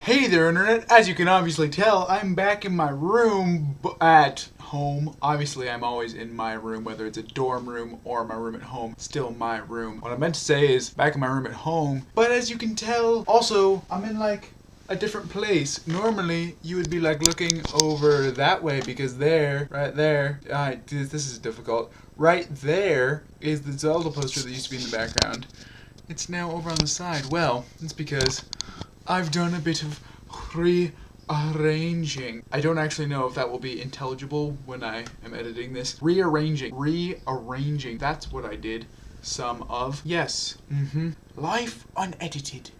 Hey there, Internet! As you can obviously tell, I'm back in my room at home. Obviously, I'm always in my room, whether it's a dorm room or my room at home, still my room. What I meant to say is back in my room at home, but as you can tell, also, I'm in like a different place. Normally, you would be like looking over that way because there, right there, this is difficult. Right there is the Zelda poster that used to be in the background. It's now over on the side. Well, it's because I've done a bit of rearranging. I don't actually know if that will be intelligible when I am editing this. Rearranging. That's what I did. Some of. Yes. Life unedited.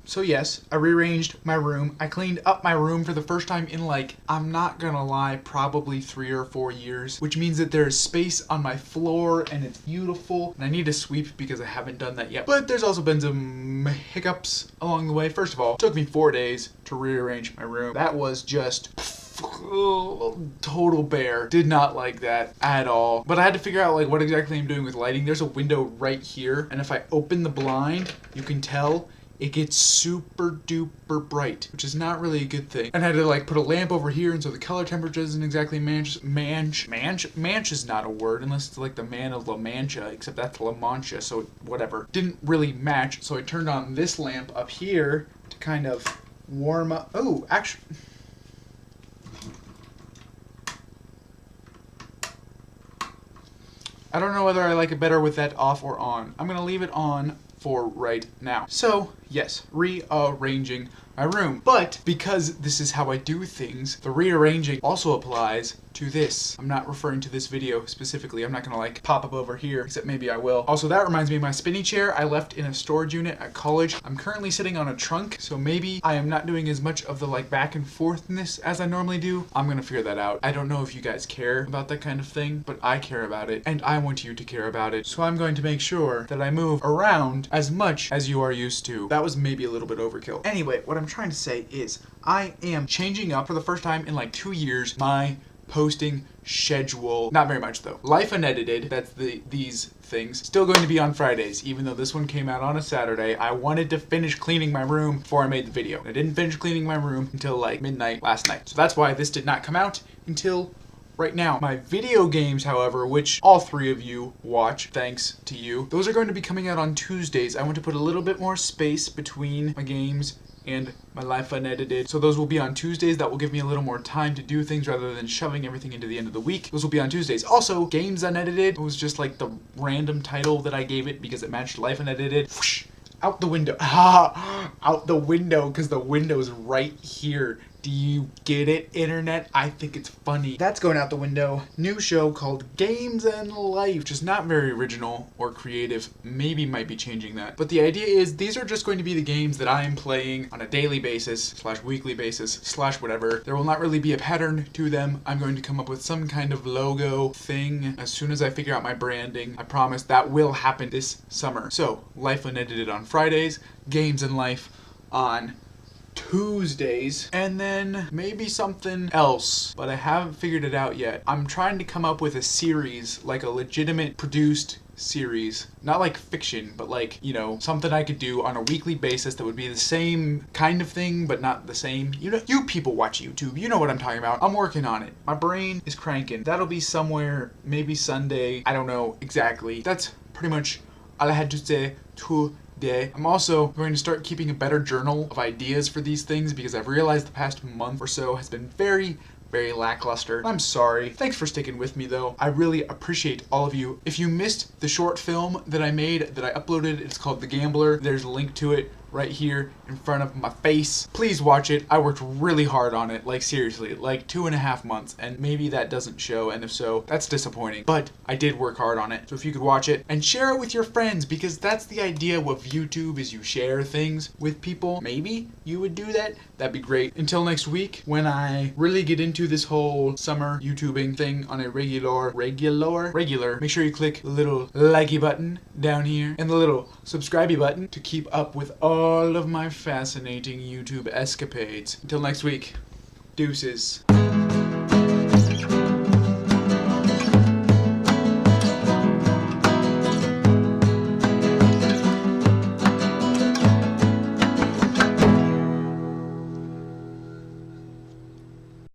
So yes, I rearranged my room. I cleaned up my room for the first time in like, I'm not gonna lie, probably 3 or 4 years, which means that there's space on my floor and it's beautiful. And I need to sweep because I haven't done that yet. But there's also been some hiccups along the way. First of all, it took me 4 days to rearrange my room. That was just total bear. Did not like that at all. But I had to figure out like what exactly I'm doing with lighting. There's a window right here, and if I open the blind, you can tell it gets super duper bright, which is not really a good thing. And I had to like put a lamp over here, and so the color temperature isn't exactly manch is not a word unless it's like the man of La Mancha, except that's La Mancha, so whatever. Didn't really match, so I turned on this lamp up here to kind of warm up. Oh, actually, I don't know whether I like it better with that off or on. I'm gonna leave it on for right now. So, yes, rearranging my room. But because this is how I do things, the rearranging also applies to this. I'm not referring to this video specifically. I'm not gonna like pop up over here, except maybe I will. Also, that reminds me of my spinny chair I left in a storage unit at college. I'm currently sitting on a trunk, so maybe I am not doing as much of the like back and forthness as I normally do. I'm gonna figure that out. I don't know if you guys care about that kind of thing, but I care about it, and I want you to care about it. So I'm going to make sure that I move around as much as you are used to. That was maybe a little bit overkill. Anyway, what I'm trying to say is I am changing up for the first time in like 2 years my posting schedule. Not very much though. Life Unedited, that's these things, still going to be on Fridays, even though this one came out on a Saturday. I wanted to finish cleaning my room before I made the video. I didn't finish cleaning my room until like midnight last night. So that's why this did not come out until right now. My video games, however, which all 3 of you watch, thanks to you, those are going to be coming out on Tuesdays. I want to put a little bit more space between my games and my Life Unedited. So those will be on Tuesdays. That will give me a little more time to do things rather than shoving everything into the end of the week. Those will be on Tuesdays. Also, Games Unedited was just like the random title that I gave it because it matched Life Unedited. Whoosh, out the window. Out the window, because the window's right here. Do you get it, Internet? I think it's funny. That's going out the window. New show called Games and Life, which is not very original or creative. Maybe might be changing that. But the idea is these are just going to be the games that I am playing on a daily basis, / weekly basis, / whatever. There will not really be a pattern to them. I'm going to come up with some kind of logo thing as soon as I figure out my branding. I promise that will happen this summer. So, Life Unedited on Fridays, Games and Life on Tuesdays, and then maybe something else, but I haven't figured it out yet. I'm trying to come up with a series, like a legitimate produced series, not like fiction, but like, you know, something I could do on a weekly basis that would be the same kind of thing, but not the same. You know, you people watch YouTube, you know what I'm talking about. I'm working on it. My brain is cranking. That'll be somewhere, maybe Sunday. I don't know exactly. That's pretty much all I had to say today. I'm also going to start keeping a better journal of ideas for these things because I've realized the past month or so has been very lackluster. I'm sorry. Thanks for sticking with me though. I really appreciate all of you. If you missed the short film that I made, that I uploaded, it's called The Gambler. There's a link to it right here in front of my face. Please watch it. I worked really hard on it, like seriously, like 2.5 months, and maybe that doesn't show, and if so, that's disappointing, but I did work hard on it. So if you could watch it and share it with your friends, because that's the idea of YouTube, is you share things with people. Maybe you would do that. That'd be great. Until next week, when I really get into this whole summer YouTubing thing on a regular, make sure you click the little likey button down here and the little subscribey button to keep up with all of my fascinating YouTube escapades. Until next week, deuces.